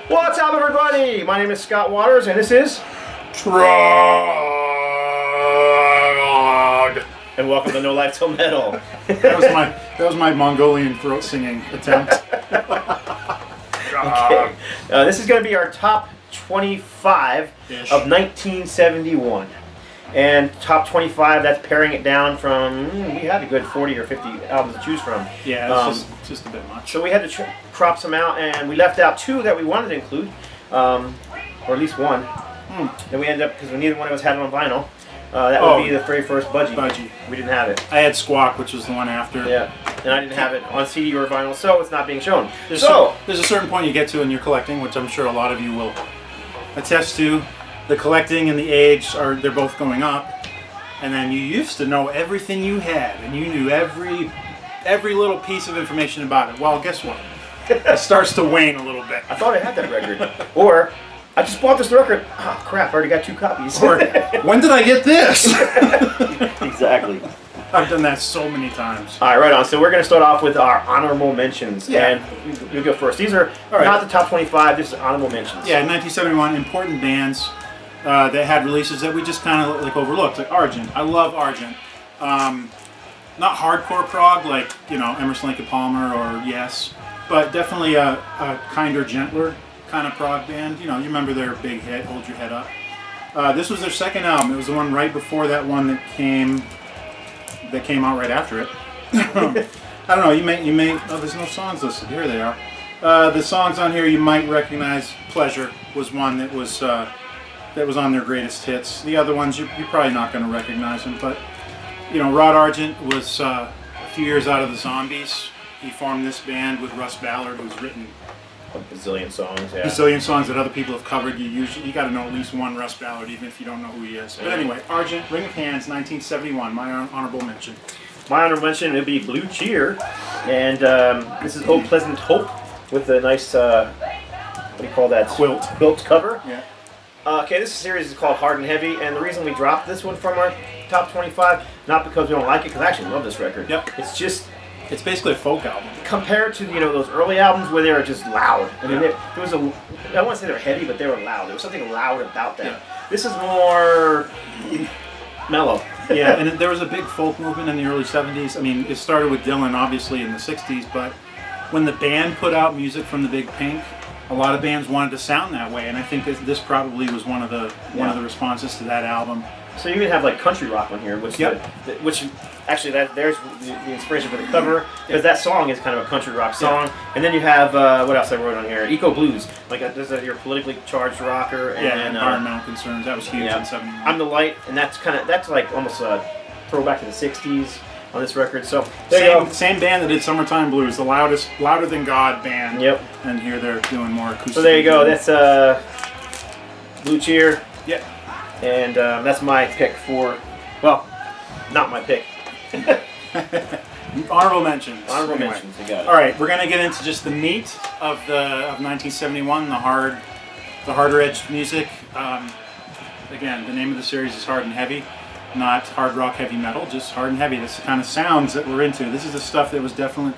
What's up, everybody? My name is Scott Waters, and this is Trog. And welcome to No Life Till Metal. That was my Mongolian throat singing attempt. Okay. This is going to be our top 25 Ish. of 1971. And top 25, that's paring it down from, we had a good 40 or 50 albums to choose from. Yeah, it's just a bit much. So we had to crop some out, and we left out two that we wanted to include, or at least one. Then we ended up, because neither one of us had it on vinyl, that would be the very first Budgie. We didn't have it. I had Squawk, which was the one after. Yeah, and I didn't have it on CD or vinyl, so it's not being shown. There's a certain point you get to in your collecting, which I'm sure a lot of you will attest to. The collecting and the age they're both going up, and then you used to know everything you had, and you knew every little piece of information about it. Well, guess what? It starts to wane a little bit. I thought I had that record, or I just bought this record. Oh crap! I already got 2 copies. Or when did I get this? Exactly. I've done that so many times. All right, right on. So we're going to start off with our honorable mentions. Yeah. And you go first. These are not the top 25. This is honorable mentions. Yeah, 1971, important bands that had releases that we just kind of overlooked, like Argent. I love Argent. Not hardcore prog like Emerson, Lake and Palmer or Yes, but definitely a kinder, gentler kind of prog band. You remember their big hit, Hold Your Head Up. This was their second album. It was the one right before that one that came out right after it. I don't know. You may. Oh, there's no songs listed. Here they are. The songs on here you might recognize. Pleasure was one that was on their greatest hits. The other ones you're probably not going to recognize them. But Rod Argent was a few years out of the Zombies. He formed this band with Russ Ballard, who's written A bazillion songs. Yeah. bazillion songs that other people have covered. You got to know at least one Russ Ballard, even if you don't know who he is. But anyway, Argent, Ring of Hands, 1971. My honorable mention. My honorable mention would be Blue Cheer, and this is Oh Pleasant Hope with a nice what do you call that? Quilt cover. Yeah. Okay, this series is called Hard and Heavy, and the reason we dropped this one from our top 25, not because we don't like it, because I actually love this record. Yep. It's basically a folk album. Compared to those early albums where they were just loud. I mean, there was I don't want to say they were heavy, but they were loud. There was something loud about them. Yeah. This is more mellow. Yeah, and there was a big folk movement in the early 70s. I mean, it started with Dylan, obviously, in the 60s, but when the band put out music from the Big Pink, a lot of bands wanted to sound that way, and I think this probably was one of the responses to that album. So you even have like country rock on here, which actually there's the inspiration for the cover, because that song is kind of a country rock song. And then you have what else I wrote on here? Eco blues, like this is your politically charged rocker, and environmental concerns. That was huge in '71. I'm the Light, and that's like almost a throwback to the '60s on this record. So same band that did Summertime Blues, the louder than God band. Yep. And here they're doing more acoustic. So there you go. That's Blue Cheer. Yep. And that's my pick for, well, not my pick. Honorable mentions. Honorable mentions, you got it. All right, we're gonna get into just the meat of 1971, the harder edged music. Again, the name of the series is Hard and Heavy, not hard rock heavy metal, just hard and heavy. That's the kind of sounds that we're into. This is the stuff that was definite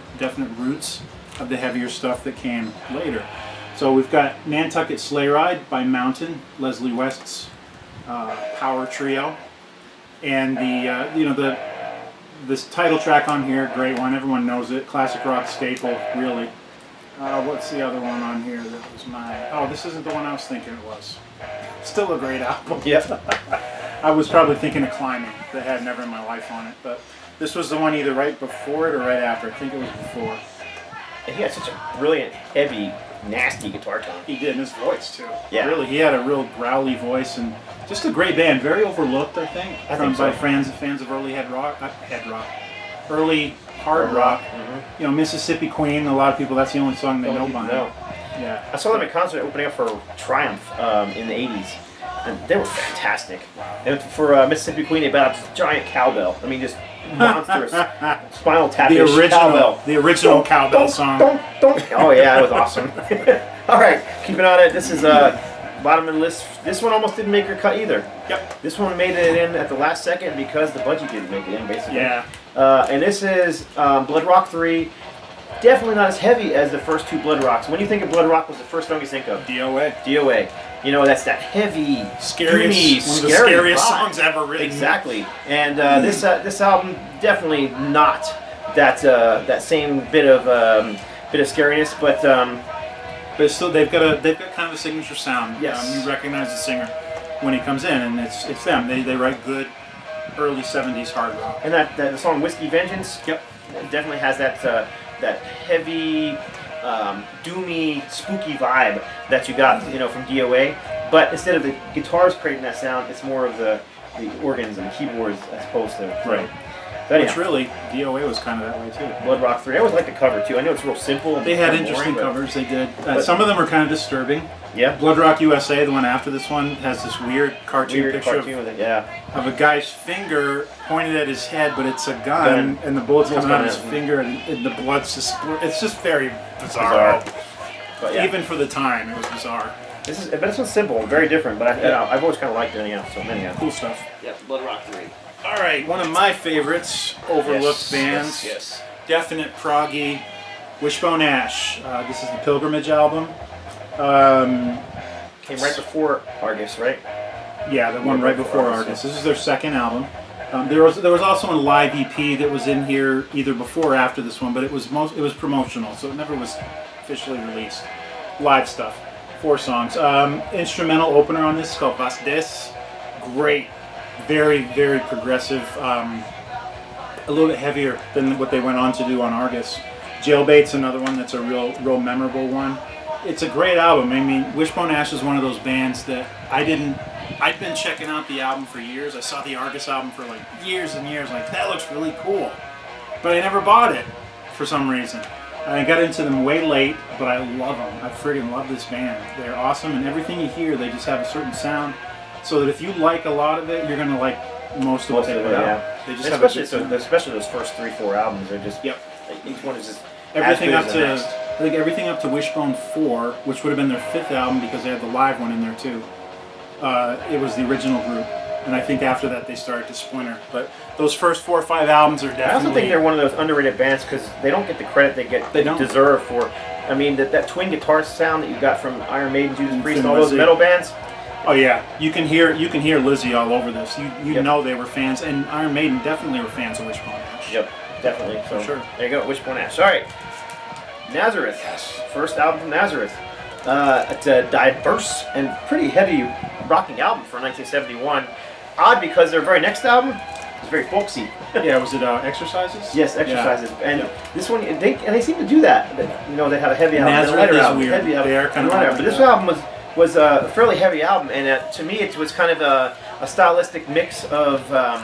roots of the heavier stuff that came later. So we've got Nantucket Sleigh Ride by Mountain, Leslie West's power trio, and this title track on here, great one, everyone knows it, classic rock staple, really. What's the other one on here that was this isn't the one I was thinking it was. Still a great album. Yep. I was probably thinking of Climbing, that had Never in My Life on it, but this was the one either right before it or right after. I think it was before. And he had such a brilliant, heavy, nasty guitar tone. He did, and his voice too. Yeah. Really, he had a real growly voice, and just a great band. Very overlooked, I think. By fans of early early hard rock. Mm-hmm. Mississippi Queen. A lot of people. That's the only song they know by now. Yeah. I saw them at concert opening up for Triumph in the '80s, and they were fantastic. And for Mississippi Queen, they brought out this giant cowbell. I mean, just monstrous Spinal Tap-ish cowbell. The original cowbell song. Oh yeah, that was awesome. All right, keeping on it. This is bottom of the list. This one almost didn't make your cut either. Yep. This one made it in at the last second because the budget didn't make it in, basically. Yeah. And this is Blood Rock 3. definitely not as heavy as the first two Blood Rocks. When you think of Blood Rock, what's the first song you think of? DOA. DOA. You know, that's that heavy, Scariest, doomy, one of the scary scariest vibe. songs ever written. Exactly. And this album definitely not that same bit of scariness, But still, they've got kind of a signature sound. Yes. You recognize the singer when he comes in, and it's them. They write good early '70s hard rock. and that song Whiskey Vengeance. Yep. Definitely has that heavy, doomy, spooky vibe that you got, from DOA. But instead of the guitars creating that sound, it's more of the organs and the keyboards as opposed to Right. But Which really, DOA was kind of that way too. Blood Rock 3. I always like the cover too. I know it's real simple. They had and interesting boring, covers. They did. but- Some of them are kind of disturbing. Yeah. Blood Rock USA, the one after this one, has this weird cartoon Weird picture cartoon with it. Yeah. of a guy's finger pointed at his head, but it's a gun, and the bullet's coming out of his finger, and the blood's just. It's just very bizarre. But yeah. Even for the time, it was bizarre. But this one's simple, very different. But I've always kind of liked it anyhow. So anyhow. Cool stuff. Yeah. Blood Rock 3. All right, one of my favorites, overlooked bands. Yes. Definite proggy, Wishbone Ash. This is the Pilgrimage album. Came right before Argus, right? Yeah, the one right before Argus. This is their second album. There was also a live EP that was in here either before or after this one, but it was promotional, so it never was officially released. Live stuff, 4 songs. Instrumental opener on this is called Was Des. Great, very very progressive. A little bit heavier than what they went on to do on Argus. Jailbait's another one that's a real memorable one. It's a great album. I mean, Wishbone Ash is one of those bands that I'd been checking out the album for years. I saw the Argus album for like years and years. Like, that looks really cool. But I never bought it for some reason. I got into them way late, but I love them. I friggin' love this band. They're awesome, and everything you hear, they just have a certain sound. So that if you like a lot of it, you're going to like most of what they put out. Yeah. They just have a good sound. Especially those first 3-4 albums are just. Yep. Each one is just. Everything as up good to, as the next. I think everything up to Wishbone 4, which would have been their 5th album because they had the live one in there too. It was the original group, and I think after that they started to splinter. But those first 4 or 5 albums are definitely. I also think they're one of those underrated bands because they don't get the credit they deserve for. I mean, that twin guitar sound that you got from Iron Maiden, Judas Priest, and all those metal bands. Oh yeah, you can hear Lizzie all over this. You know they were fans, and Iron Maiden definitely were fans of Wishbone Ash. Yep, definitely. So sure. There you go, Wishbone Ash. All right, Nazareth. Yes. First album from Nazareth. It's a diverse and pretty heavy rocking album for 1971. Odd because their very next album is very folksy. Yeah, was it Exercises? Yes, Exercises. Yeah. And this one, they seem to do that. They have a heavy album, Nazareth and a lighter is album, weird. heavy album, They are kind of lighter. weird. But this album was a fairly heavy album, and to me it was kind of a stylistic mix of I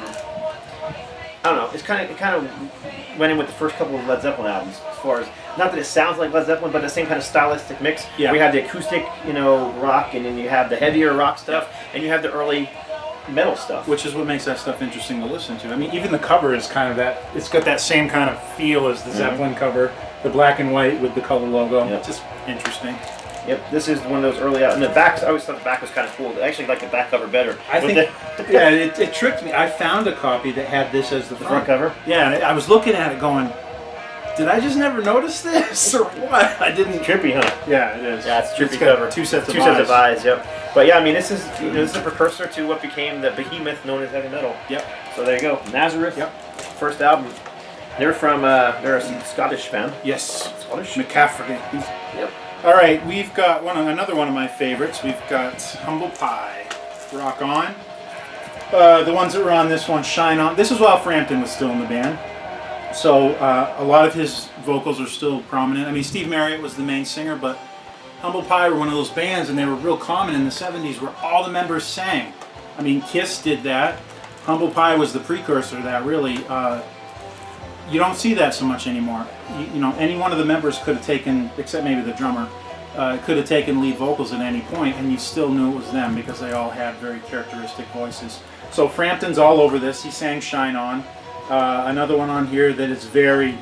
don't know. It kind of went in with the first couple of Led Zeppelin albums, as far as not that it sounds like Led Zeppelin, but the same kind of stylistic mix. Yeah. We have the acoustic, rock, and then you have the heavier rock stuff, and you have the early metal stuff. Which is what makes that stuff interesting to listen to. I mean, even the cover is kind of that. It's got that same kind of feel as the Zeppelin cover, the black and white with the color logo. Yep. Just interesting. Yep, this is one of those early out. And the back, I always thought the back was kind of cool. I actually like the back cover better. I think, yeah, it tricked me. I found a copy that had this as the front cover. Yeah, and I was looking at it going, did I just never notice this or what? I didn't. Trippy, huh? Yeah, it is. Yeah, it's a trippy got cover. Two sets of eyes. Yep. But yeah, I mean, this is a precursor to what became the behemoth known as heavy metal. Yep. So there you go, Nazareth. Yep. First album. They're from they're a Scottish band. Yes. Scottish. McCaffrey. Yep. All right, we've got another one of my favorites. We've got Humble Pie, Rock On. The ones that were on this one, Shine On. This is while Frampton was still in the band. So a lot of his vocals are still prominent. I mean, Steve Marriott was the main singer, but Humble Pie were one of those bands, and they were real common in the 70s where all the members sang. I mean, Kiss did that. Humble Pie was the precursor to that, really. You don't see that so much anymore. Any one of the members could have taken, except maybe the drummer, could have taken lead vocals at any point, and you still knew it was them because they all had very characteristic voices. So Frampton's all over this. He sang Shine On. Another one on here that is very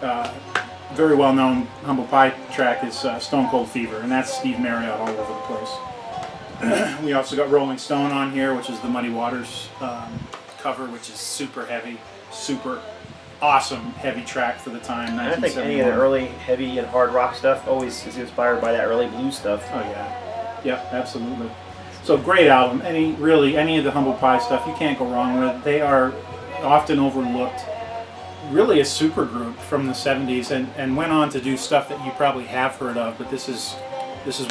well-known Humble Pie track is Stone Cold Fever, and that's Steve Marriott all over the place. We also got Rolling Stone on here, which is the Muddy Waters cover, which is super heavy, super. awesome heavy track for the time. And I think any of the early heavy and hard rock stuff always is inspired by that early blues stuff. Oh yeah, yep, absolutely. So great album. Any of the Humble Pie stuff you can't go wrong with. They are often overlooked. Really a super group from the 70s and went on to do stuff that you probably have heard of, but this is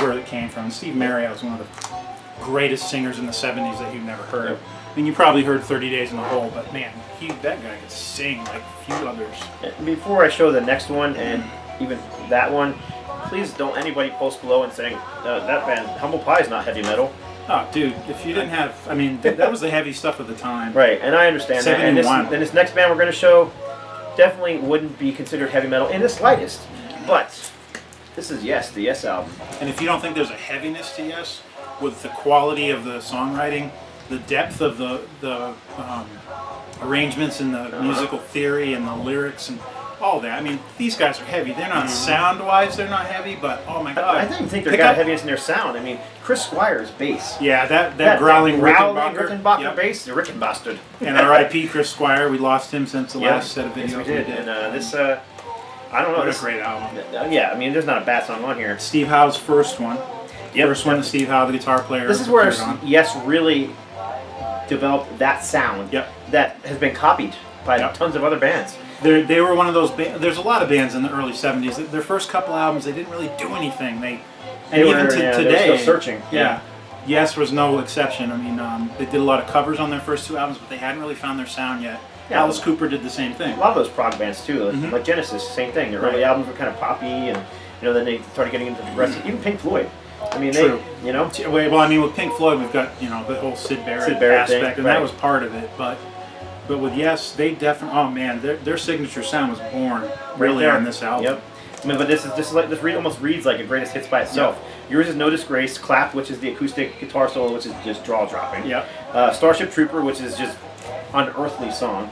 where it came from. Steve Marriott was one of the greatest singers in the 70s that you've never heard. Yep. I mean, you probably heard 30 Days in the Hole, but man, that guy could sing like few others. Before I show the next one and even that one, please don't anybody post below and saying that band Humble Pie is not heavy metal. Oh, dude, if you didn't have, I mean, that was the heavy stuff of the time. Right, and I understand that. And this next band we're going to show definitely wouldn't be considered heavy metal in the slightest, but this is Yes, the Yes album. And if you don't think there's a heaviness to Yes, with the quality of the songwriting, the depth of the arrangements and the musical theory and the lyrics and all that. I mean, these guys are heavy. They're not sound-wise, they're not heavy, but oh my god. I didn't think they got heaviness in their sound. I mean, Chris Squire's bass. Yeah, that growling Rickenbacker yep. bass, the Rickenbastard. And R.I.P. Chris Squire. We lost him since the last set of videos yes, we did. And this, I don't know. What a great album. Yeah, I mean, there's not a bad song on here. Steve Howe's first one. Yep. First one to Steve Howe, the guitar player. This is where Yes really developed that sound that has been copied by tons of other bands. They were one of those bands. There's a lot of bands in the early 70s. Their first couple albums, they didn't really do anything. Even today, they were still searching. Yeah. Yes was no exception. I mean, they did a lot of covers on their first two albums, but they hadn't really found their sound yet. Yeah, Alice Cooper did the same thing. A lot of those prog bands too, like Genesis, same thing. Their early albums were kind of poppy, and then they started getting into the rest. Even Pink Floyd. I mean, Well, I mean, with Pink Floyd, we've got the whole Sid Barrett aspect, and that was part of it. But with Yes, they definitely. Oh man, their signature sound was born really on this album. Yep. I mean, but this almost reads like a greatest hits by itself. Yep. Yours is No Disgrace, Clap, which is the acoustic guitar solo, which is just jaw dropping. Yep. Starship Trooper, which is just unearthly song.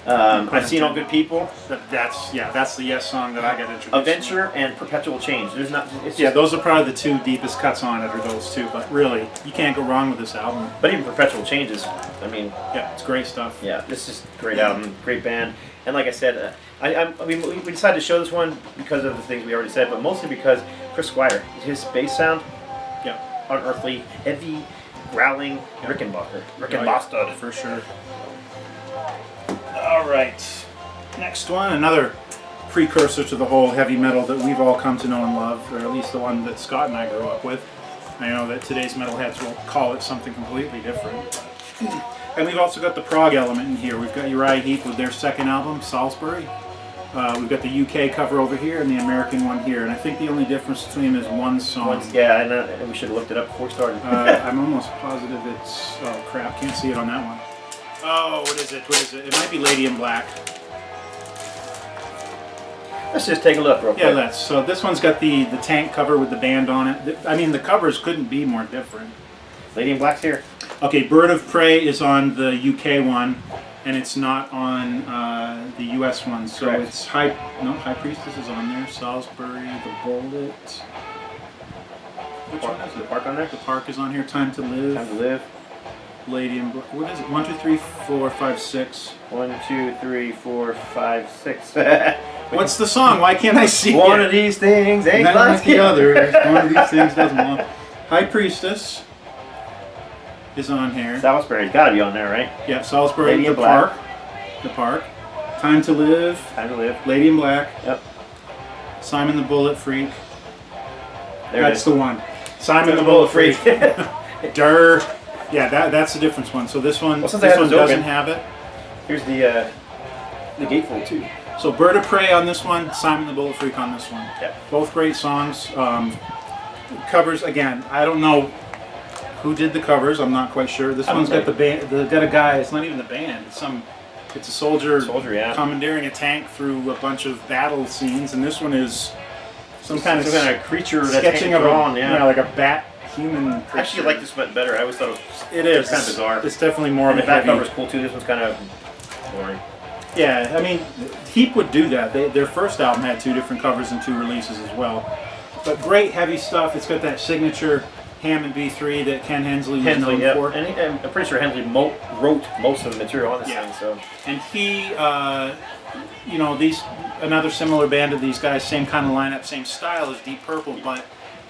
I've Seen All Good People. That's the Yes song that I got introduced to. Adventure and Perpetual Change. Those are probably the two deepest cuts on it, are those two. But really, you can't go wrong with this album. But even Perpetual Change is, it's great stuff. Yeah, this is a great album, great band. And like I said, we decided to show this one because of the things we already said, but mostly because Chris Squire, his bass sound, unearthly, heavy, growling, Rickenbastard. For sure. All right, next one, another precursor to the whole heavy metal that we've all come to know and love, or at least the one that Scott and I grew up with. I know that today's metalheads will call it something completely different. And we've also got the prog element in here. We've got Uriah Heep with their second album, Salisbury. We've got the UK cover over here and the American one here. And I think the only difference between them is one song. And we should have looked it up before we started. I'm almost positive it's... Oh, crap. Can't see it on that one. Oh, what is it? It might be Lady in Black. Let's just take a look real quick. Yeah, let's. So this one's got the tank cover with the band on it. I mean, the covers couldn't be more different. Lady in Black's here. Okay, Bird of Prey is on the UK one, and it's not on the US one. So Correct. it's High Priestess is on there. Salisbury, The Bullet. Which one is it? The Park on there? The Park is on here. Time to Live. Time to Live. Lady in Black. What is it? 1, 2, 3, 4, 5, 6. 1, 2, 3, 4, 5, 6. What's the song? Why can't I see One it? of these things ain't Not like the other. One of these things doesn't belong. High Priestess is on here. Salisbury's got to be on there, right? Yeah, Salisbury. Lady in The Black. Park. The Park. Time to Live. Time to Live. Lady in Black. Yep. Simon the Bullet Freak. That's the one. Simon the Bullet Bullet Freak. Durr. Yeah, that's the difference one. So this one, Well, this one doesn't have it. Here's the gatefold too. So Bird of Prey on this one, Simon the Bullet Freak on this one. Yep. Both great songs. Covers again. I don't know who did the covers. I'm not quite sure. This one's got the band. Got a guy. It's not even the band. It's a soldier. Commandeering a tank through a bunch of battle scenes, and this one is some kind of creature that's sketching of drawn. like a bat human creature. I actually like this one better. I always thought it is kind of bizarre. It's definitely more of a the back heavy. cover's cool too. This one's kind of boring. Yeah, I mean, Heap would do that. Their first album had 2 different covers and 2 releases as well. But great heavy stuff. It's got that signature Hammond B3 that Ken Hensley was known for. And I'm pretty sure Hensley wrote most of the material on this thing. So. And he you know, another similar band of these guys, same kind of lineup, same style as Deep Purple, but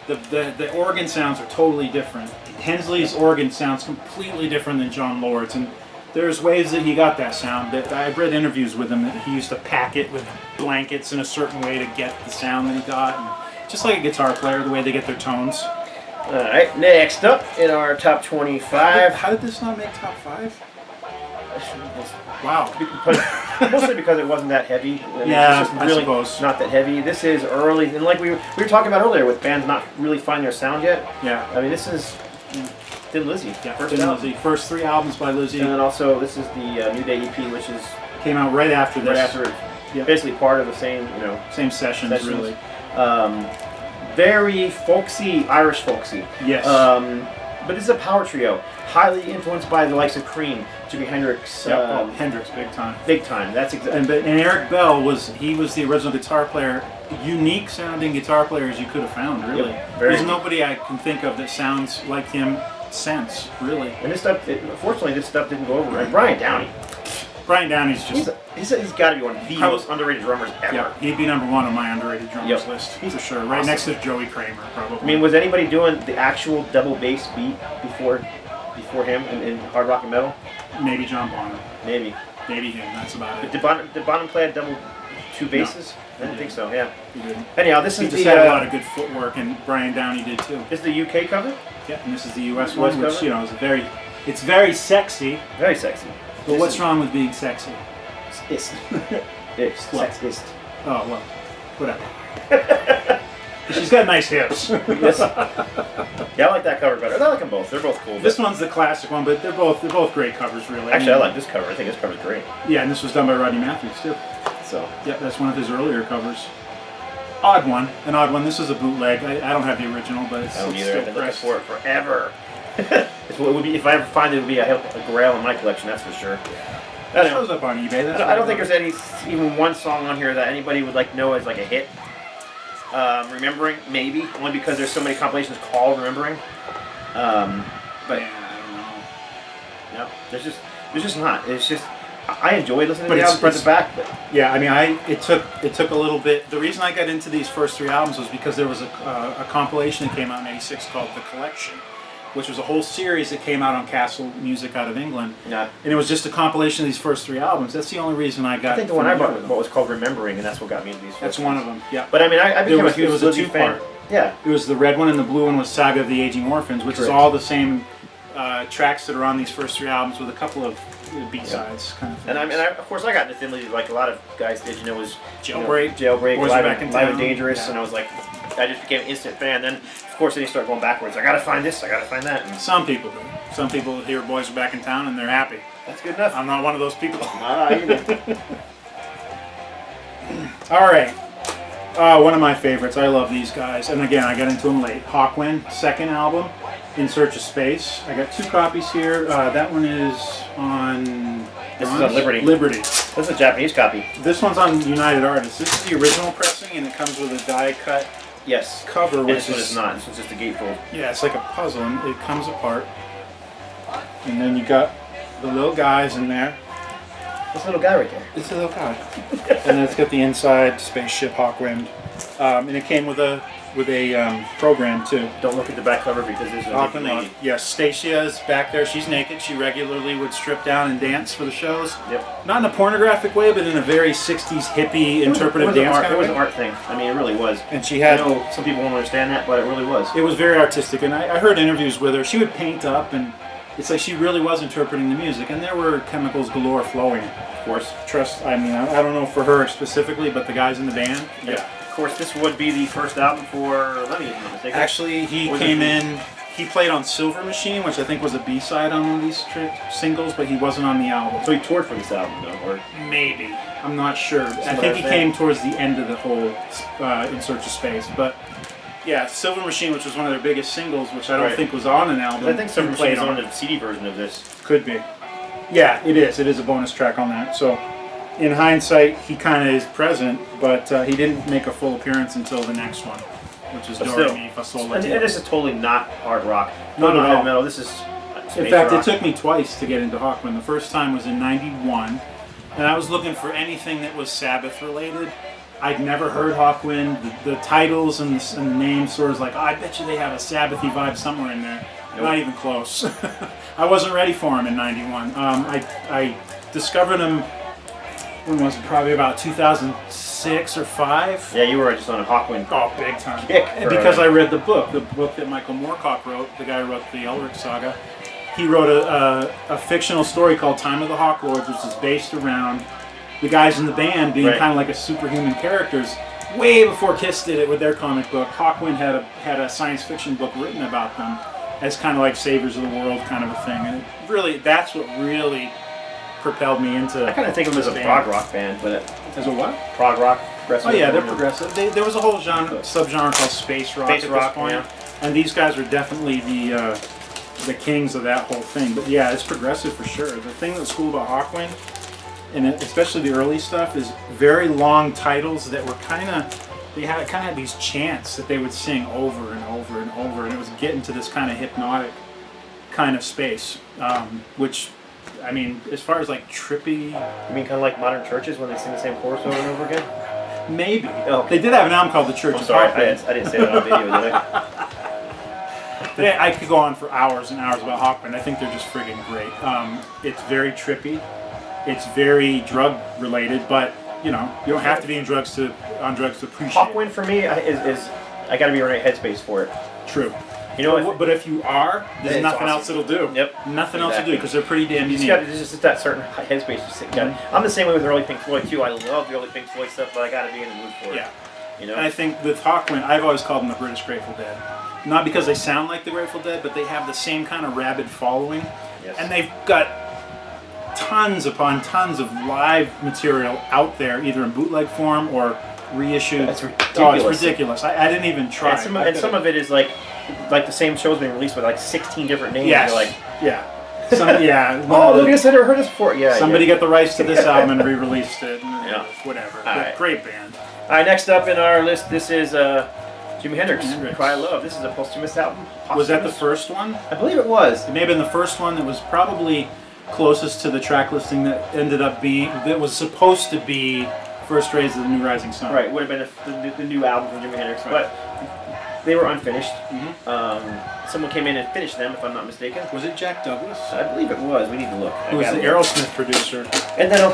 the organ sounds are totally different. Hensley's organ sounds completely different than John Lord's, and there's ways that he got that sound. That I've read interviews with him that he used to pack it with blankets in a certain way to get the sound that he got, and just like a guitar player, the way they get their tones. All right, next up in our top 25. How did this not make top 5? Wow. Mostly because it wasn't that heavy. Yeah, it's just I really suppose. not that heavy. This is early, and like we were talking about earlier, with bands not really finding their sound yet. Yeah. I mean, this is Thin Lizzy. Yeah, First Thin album. Lizzy. First 3 albums by Lizzy. And then also, this is the New Day EP, which is came out right after this. right after it. Yep. Basically part of the same, Same sessions. Really. Very folksy, Irish folksy. Yes. But this is a power trio, highly influenced by the likes of Cream, Jimi Hendrix. Hendrix, big time. Big time. That's exactly. And Eric Bell was the original guitar player, unique sounding guitar player as you could have found. Really, there's nobody I can think of that sounds like him since. Really. And this stuff, unfortunately, this stuff didn't go over. And Brian Downey's just. He's got to be one of the most underrated drummers ever. Yeah, he'd be number 1 on my underrated drummers list for sure. Right awesome. next to Joey Kramer, probably. I mean, was anybody doing the actual double bass beat before him in hard rock and metal? Maybe John Bonham. Maybe him. That's about it. Did Bonham play a double 2 basses? No, I didn't think so. Yeah. He didn't. Anyhow, this he is just had a lot of good footwork, and Brian Downey did too. This is the UK cover. Yeah, and this is the US one, which is it's very sexy. Very sexy. But what's wrong with being sexy? It's sexist. Oh, well, whatever. She's got nice hips. Yes. Yeah, I like that cover better. I like them both. They're both cool. This one's the classic one, but they're both great covers, really. Actually, I like this cover. I think this cover's great. Yeah, and this was done by Rodney Matthews, too. So. Yeah, that's one of his earlier covers. An odd one. This is a bootleg. I don't have the original, but it's I don't still either. I've been looking pressed. for it forever. It's what it would be if I ever find it. It would be a grail in my collection. That's for sure. It shows up on eBay. I don't think there's even one song on here that anybody would know as like a hit. Remembering, maybe, only because there's so many compilations called Remembering. But I don't know. No, there's just not. It's just I enjoyed listening to the album front to back. But yeah, I mean, it took a little bit. The reason I got into these first 3 albums was because there was a compilation that came out in '86 called The Collection, which was a whole series that came out on Castle Music out of England. Yeah. And it was just a compilation of these first 3 albums. That's the only reason I got. I think the one I bought what was called Remembering, and that's what got me into these. That's one of them. Yeah. But I mean, I became a huge it was a Lizzy fan. 2-part. Yeah. It was the red one, and the blue one was Saga of the Aging Orphans, which is all the same tracks that are on these first 3 albums with a couple of B-sides kind of things. And of course I got into Thin Lizzy like a lot of guys did. Was Jailbreak, Boys Are Back in Live Town. and Dangerous, and I was like, I just became an instant fan. Then of course then you start going backwards. I gotta find this. I gotta find that. And some people do. Some people hear Boys Are Back in Town and they're happy. That's good enough. I'm not one of those people. Not either. All right. One of my favorites. I love these guys. And again, I got into them late. Hawkwind, second album, In Search of Space. I got 2 copies here. That one is on... This is on Liberty. Liberty. This is a Japanese copy. This one's on United Artists. This is the original pressing, and it comes with a die-cut cover. And this one is not. This one's just a gatefold. Yeah, it's like a puzzle, and it comes apart. And then you got the little guys in there. This little guy right there. It's a little guy. And then it's got the inside spaceship Hawkwind. And it came with a program too. Don't look at the back cover because there's a naked lady. Yes, Stacya's back there. She's naked. She regularly would strip down and dance for the shows. Yep. Not in a pornographic way, but in a very 60s hippie interpretive dance kind of way. It was an art thing. I mean, it really was. And she had... I know some people won't understand that, but it really was. It was very artistic. And I heard interviews with her. She would paint up, and it's like she really was interpreting the music. And there were chemicals galore flowing. Of course. I mean, I don't know for her specifically, but the guys in the band. Yeah. Of course, this would be the first album for Lemmy, if I'm not mistaken. Actually, he came in, he played on Silver Machine, which I think was a B-side on one of these singles, but he wasn't on the album. So he toured for this album, though, or? Maybe. I'm not sure. I think he came towards the end of the whole In Search of Space, but yeah, Silver Machine, which was one of their biggest singles, which I don't think was on an album. I think Silver Machine is on the CD version of this. Could be. Yeah, it is. It is a bonus track on that, so... In hindsight, he kind of is present, but he didn't make a full appearance until the next one, which is Do Re Mi Fa Sol La Ti. And this is totally not hard rock. Not heavy metal. This is in fact, it took me twice to get into Hawkwind. The first time was in '91. and I was looking for anything that was Sabbath related. I'd never heard Hawkwind. The titles and the names sort of like, oh, I bet you they have a Sabbathy vibe somewhere in there. Nope. Not even close. I wasn't ready for them in '91. I discovered them, when was it? Probably about 2006 or 5. Yeah, you were just on a Hawkwind. Oh, big time. Kick. And because I read the book that Michael Moorcock wrote, the guy who wrote the Elric saga. He wrote a fictional story called Time of the Hawk Lords, which is based around the guys in the band being kind of like a superhuman characters. Way before Kiss did it with their comic book, Hawkwind had a science fiction book written about them as kind of like saviors of the world kind of a thing. And that's what really propelled me into. I kind of think of them as a prog rock band, but as a what? Prog rock. Oh yeah, they're progressive. There was a whole subgenre called space rock at this point, yeah. And these guys were definitely the kings of that whole thing. But yeah, it's progressive for sure. The thing that's cool about Hawkwind, and especially the early stuff, is very long titles that were they had these chants that they would sing over and over and over, and it was getting to this kind of hypnotic kind of space, which, I mean, as far as like trippy. You mean kind of like modern churches when they sing the same chorus over and over again? Maybe. Oh. They did have an album called The Church of Sorry, Hawkwind. I didn't say that on video, did I? I could go on for hours and hours about Hawkwind. I think they're just friggin' great. It's very trippy. It's very drug related, but you don't have to be on drugs to appreciate Hawkwind for me is I got to be in the right headspace for it. True. But if you are, there's nothing else it'll do. Yep. Nothing else to do because they're pretty damn unique. It's just that certain headspace. I'm the same way with early Pink Floyd too. I love the early Pink Floyd stuff, but I got to be in the mood for it. Yeah. And I think with Hawkwind, I've always called them the British Grateful Dead. Not because they sound like the Grateful Dead, but they have the same kind of rabid following. Yes. And they've got tons upon tons of live material out there, either in bootleg form or reissued. That's ridiculous. Oh, it's ridiculous. I didn't even try. And some of it is like the same show's being released with like 16 different names. Yes. You're like, Oh, look at this! I never heard this before. Yeah. Somebody got the rights to this album and re-released it. And whatever. Right. Great band. All right. Next up in our list, this is Jimi Hendrix. Cry Love. This is a posthumous album. Was that the first one? I believe it was. It may have been the first one. That was probably closest to the track listing that ended up being, that was supposed to be First Rays of the New Rising Sun. Right, would have been the new album from Jimi Hendrix, but they were unfinished. Mm-hmm. Someone came in and finished them, if I'm not mistaken. Was it Jack Douglas? I believe it was. We need to look. Who was the Aerosmith producer. And then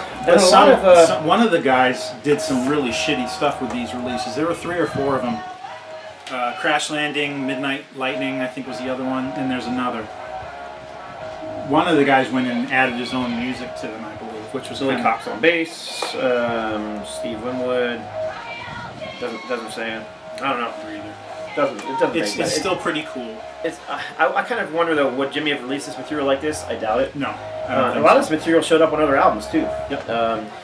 one of the guys did some really shitty stuff with these releases. There were 3 or 4 of them. Crash Landing, Midnight Lightning, I think was the other one, and there's another. One of the guys went in and added his own music to them, I believe, which was Billy Cox on bass, Steve Winwood. Doesn't say it. I don't know either. It's still pretty cool. I kind of wonder though, would Jimmy have released this material like this? I doubt it. No. A lot of this material showed up on other albums too. Yep.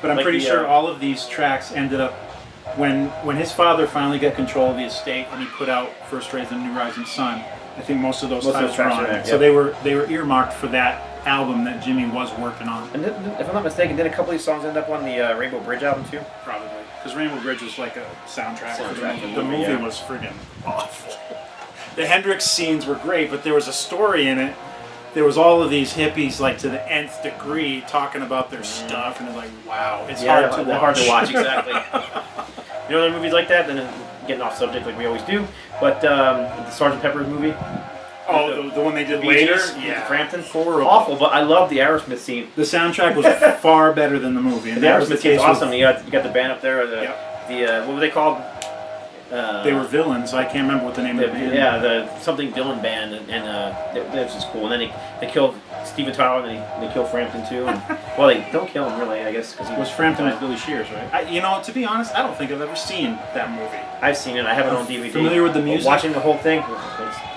But I'm pretty sure all of these tracks ended up when his father finally got control of the estate and he put out First Rays of the New Rising Sun. I think most of those titles were on it. So they were earmarked for that album that Jimmy was working on. And if I'm not mistaken, did a couple of these songs end up on the Rainbow Bridge album too? Probably. Because Rainbow Bridge was like a soundtrack for the movie. The movie was friggin' awful. The Hendrix scenes were great, but there was a story in it. There was all of these hippies, like to the nth degree, talking about their stuff, and it's like, wow, it's hard to watch. Hard to watch, exactly. You know, other movies like that. Then getting off subject like we always do, but the Sgt. Pepper's movie. Oh, the one they did later? Yeah. Frampton. Awful, but I love the Aerosmith scene. The soundtrack was far better than the movie. And the Aerosmith scene is awesome. You got the band up there. What were they called? They were villains. I can't remember what the name of the band. Yeah, the something Dylan band, and that was just cool. And then they killed Steven Tyler, and then they killed Frampton too. And, well, they don't kill him really, I guess, because he was Frampton as Billy Shears, right? To be honest, I don't think I've ever seen that movie. I've seen it. I have it on DVD. Familiar with the music? Watching the whole thing,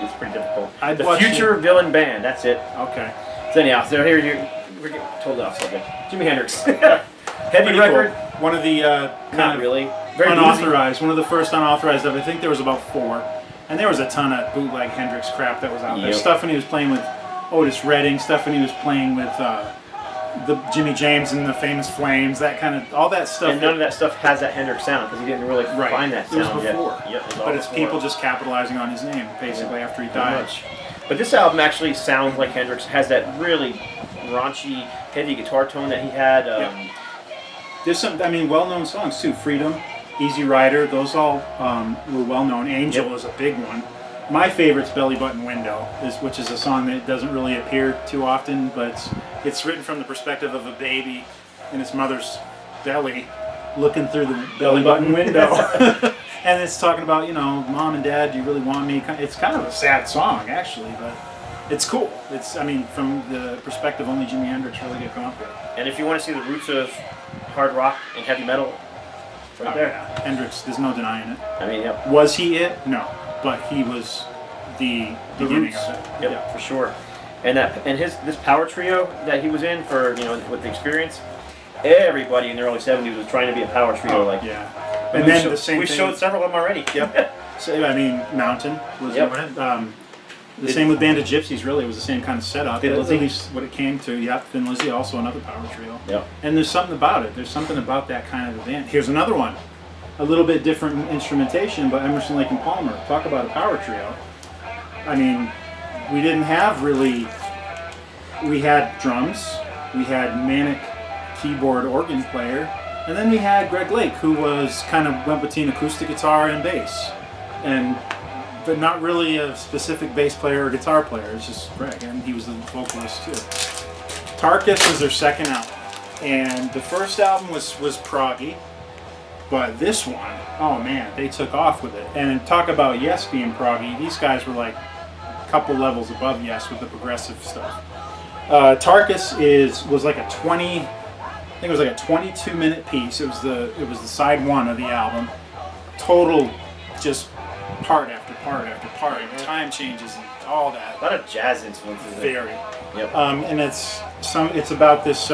it's pretty difficult. The Future Villain Band. That's it. Okay. So anyhow, here we're getting totally off subject. Jimi Hendrix. Heavy record. Cool. One of the not really. Very unauthorized. One of the first unauthorized of, I think there was about 4. And there was a ton of bootleg Hendrix crap that was out there. Stuff when he was playing with Otis Redding, stuff when he was playing with the Jimmy James and the Famous Flames, that kind of, all that stuff. And none of that stuff has that Hendrix sound because he didn't really find that sound. It was before. Yet. But it's people just capitalizing on his name, basically, after he died. But this album actually sounds like Hendrix. Has that really raunchy, heavy guitar tone that he had. There's some, I mean, well-known songs too. Freedom, Easy Rider, those all were well-known. Angel is a big one. My favorite's Belly Button Window, which is a song that doesn't really appear too often, but it's written from the perspective of a baby in its mother's belly looking through the belly button window. And it's talking about, you know, Mom and Dad, do you really want me? It's kind of a sad song, actually, but it's cool. It's, I mean, from the perspective only Jimi Hendrix really could come up with. And if you want to see the roots of hard rock and heavy metal, right there. Yeah. Hendrix, there's no denying it. I mean, yep. Was he it? No. But he was the beginning roots. of it. Yep, for sure. And this power trio that he was in for, you know, with the Experience, everybody in the early 70s was trying to be a power trio. Yeah. And then the same we thing. showed several of them already. Yep. So, I mean, Mountain was the same with Band of Gypsies, really. It was the same kind of setup. Thin At Lizzy. least what it came to. Yeah, Thin Lizzy, also another power trio. Yep. And there's something about it. There's something about that kind of a band. Here's another one. A little bit different instrumentation, but Emerson, Lake and Palmer. Talk about a power trio. I mean, we didn't have really... We had drums. We had manic keyboard organ player. And then we had Greg Lake, who was kind of went between acoustic guitar and bass. But not really a specific bass player or guitar player. It's just Greg, and he was the vocalist too. Tarkus was their second album, and the first album was proggy, but this one, oh man, they took off with it. And talk about Yes being proggy, these guys were like a couple levels above Yes with the progressive stuff. Tarkus was like a 22-minute piece. It was the side one of the album. Total, just part after part after part, and time changes and all that. A lot of jazz influences. Very. Yep. And it's about this.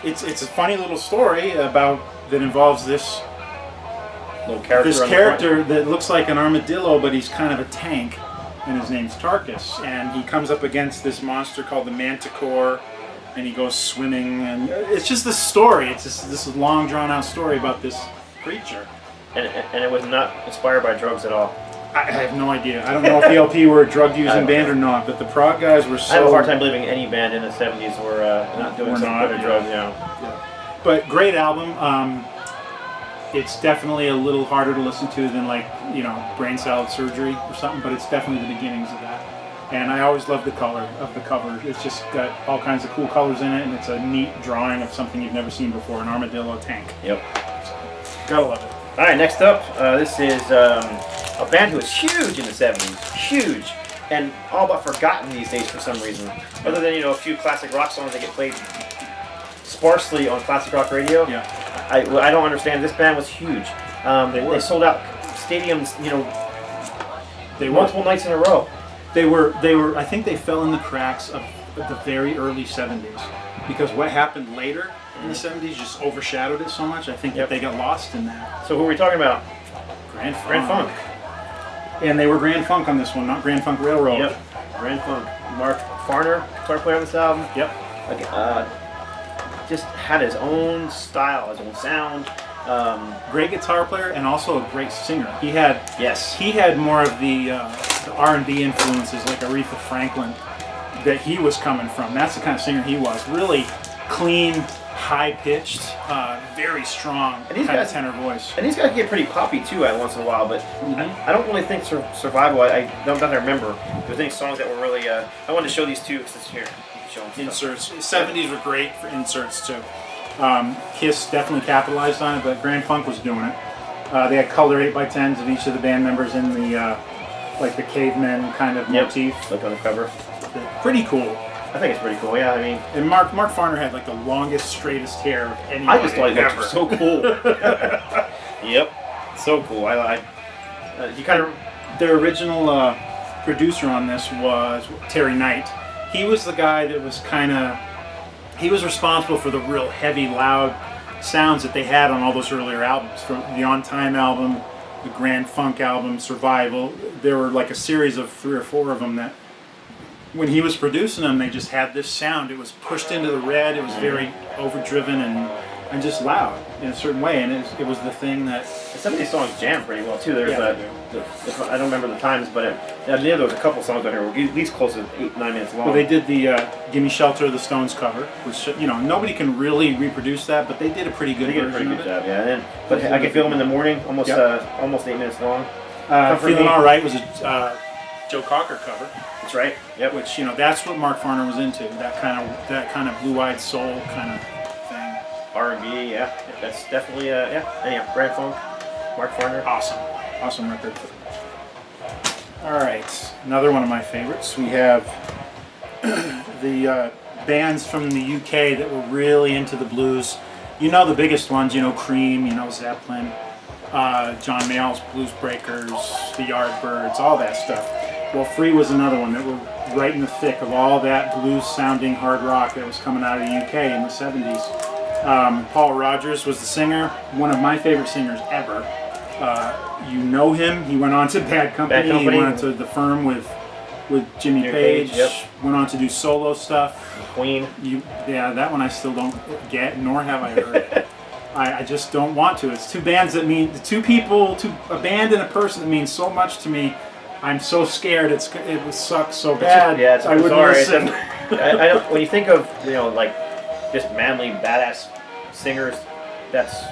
It's a funny little story that involves this Little character. this character that looks like an armadillo, but he's kind of a tank, and his name's Tarkus. And he comes up against this monster called the Manticore, and he goes swimming, and it's just this story. It's just this long, drawn-out story about this creature. And it was not inspired by drugs at all. I have no idea. I don't know if the LP were a drug-using band or not, but the prog guys were so... I have a hard time believing any band in the 70s were not doing some kind of drugs, you know. Yeah. But great album. It's definitely a little harder to listen to than, like, you know, Brain Salad Surgery or something, but it's definitely the beginnings of that. And I always love the color of the cover. It's just got all kinds of cool colors in it, and it's a neat drawing of something you've never seen before, an armadillo tank. Yep. Gotta love it. All right, next up, this is a band who was huge in the 70s. Huge. And all but forgotten these days for some reason. Other than, you know, a few classic rock songs that get played sparsely on classic rock radio. Yeah. I don't understand. This band was huge. They sold out stadiums, you know, multiple nights in a row. They were. I think they fell in the cracks of the very early 70s, because what happened later in the 70s just overshadowed it so much. I think that they got lost in that. So who are we talking about? Grand Funk. Grand Funk. And they were Grand Funk on this one, not Grand Funk Railroad. Yep. Grand Funk. Mark Farner, guitar player on this album. Yep. Just had his own style, his own sound. Great guitar player and also a great singer. He had more of the R&B influences, like Aretha Franklin, that he was coming from. That's the kind of singer he was. Really clean, high-pitched, very strong kind of tenor voice. And these guys get pretty poppy too once in a while, but I don't really think Survival, I don't remember. There's any songs that were really, I wanted to show these two, because it's here. Show them inserts. 70s were great for inserts too. Kiss definitely capitalized on it, but Grand Funk was doing it. They had color 8x10s of each of the band members in the like the cavemen kind of motif. Like on the cover. Pretty cool. I think it's pretty cool. Yeah, I mean. And Mark Farner had like the longest, straightest hair of anyone. I just thought he looked so cool. Yep, so cool. He kind of. Their original producer on this was Terry Knight. He was the guy that was he was responsible for the real heavy, loud sounds that they had on all those earlier albums. From the On Time album, the Grand Funk album, Survival. There were like a series of 3 or 4 of them that, when he was producing them, they just had this sound. It was pushed into the red. It was very overdriven and just loud. in a certain way, and it was the thing that. Some of these songs jam pretty well too. There's I don't remember the times, but I knew there was a couple songs on here were at least close to 8-9 minutes long. Well, they did the "Gimme Shelter" the Stones cover, which nobody can really reproduce that, but they did a pretty good version pretty good of it. job, yeah. But I Can Feel Them in the Morning, almost 8 minutes long. "Feeling All Right" was a Joe Cocker cover. That's right. Yep. Which that's what Mark Farner was into. That kind of blue-eyed soul kind of thing. R&B, yeah. That's definitely Anyhow, Grand Funk, Mark Farner. Awesome record. All right, another one of my favorites. We have the bands from the UK that were really into the blues. The biggest ones. Cream. Zeppelin. John Mayall's Blues Breakers, the Yardbirds, all that stuff. Well, Free was another one that were right in the thick of all that blues-sounding hard rock that was coming out of the UK in the 70s. Paul Rodgers was the singer, one of my favorite singers ever. Him. He went on to Bad Company. He went on to The Firm with Jimmy Page. Yep. Went on to do solo stuff. Queen. That one I still don't get, nor have I heard. I just don't want to. It's two bands that mean two people, a band and a person that means so much to me. I'm so scared it would suck so bad. Yeah, it's bizarre. Listen. I don't. When you think of just manly badass singers, that's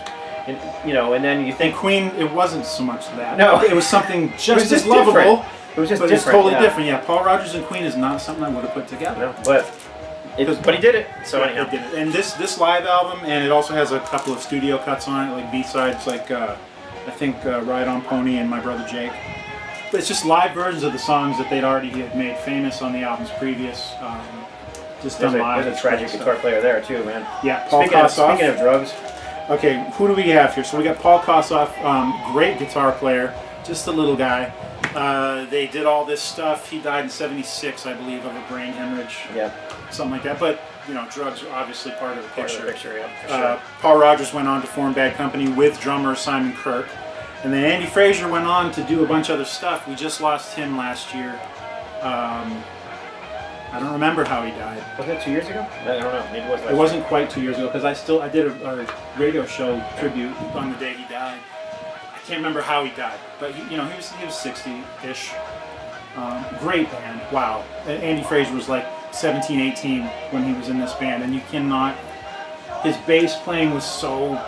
and then you think Queen. It wasn't so much that. No, it was something just as different. lovable. It was just but different. It's totally different. Yeah, Paul Rodgers and Queen is not something I would have put together. No, but he did it. So anyhow, he did it. And this live album, and it also has a couple of studio cuts on it, like B-sides, like I think "Ride on Pony" and "My Brother Jake." But it's just live versions of the songs that they'd already had made famous on the albums previous. Just done live. There's a tragic guitar player there too, man. Yeah, Paul Kossoff. Speaking of drugs. Okay, who do we have here? So we got Paul Kossoff, great guitar player, just a little guy. They did all this stuff. He died in '76, I believe, of a brain hemorrhage. Yeah. Something like that. But drugs are obviously part of the picture. Yeah, for sure. Paul Rodgers went on to form Bad Company with drummer Simon Kirke. And then Andy Fraser went on to do a bunch of other stuff. We just lost him last year. I don't remember how he died. Was it 2 years ago? I don't know. Maybe it was. It wasn't quite 2 years ago because I did a radio show tribute on the day he died. I can't remember how he died, but he was 60-ish. Great band. Wow. Andy Fraser was like 17, 18 when he was in this band, and you cannot. His bass playing was so.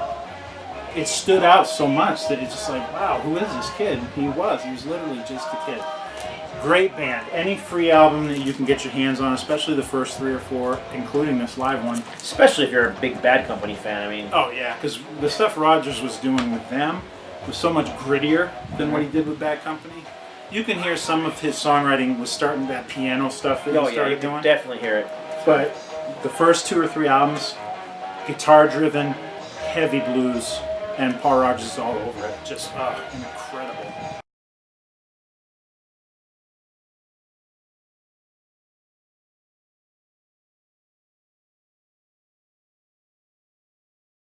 It stood out so much that it's just like, wow, who is this kid? He was literally just a kid. Great band. Any free album that you can get your hands on, especially the first 3 or 4, including this live one. Especially if you're a big Bad Company fan, I mean. Oh yeah, because the stuff Rodgers was doing with them was so much grittier than what he did with Bad Company. You can hear some of his songwriting was starting that piano stuff that he started doing. You can definitely hear it. But the first 2 or 3 albums, guitar-driven, heavy blues, and Paul Rodgers is all over it. Just incredible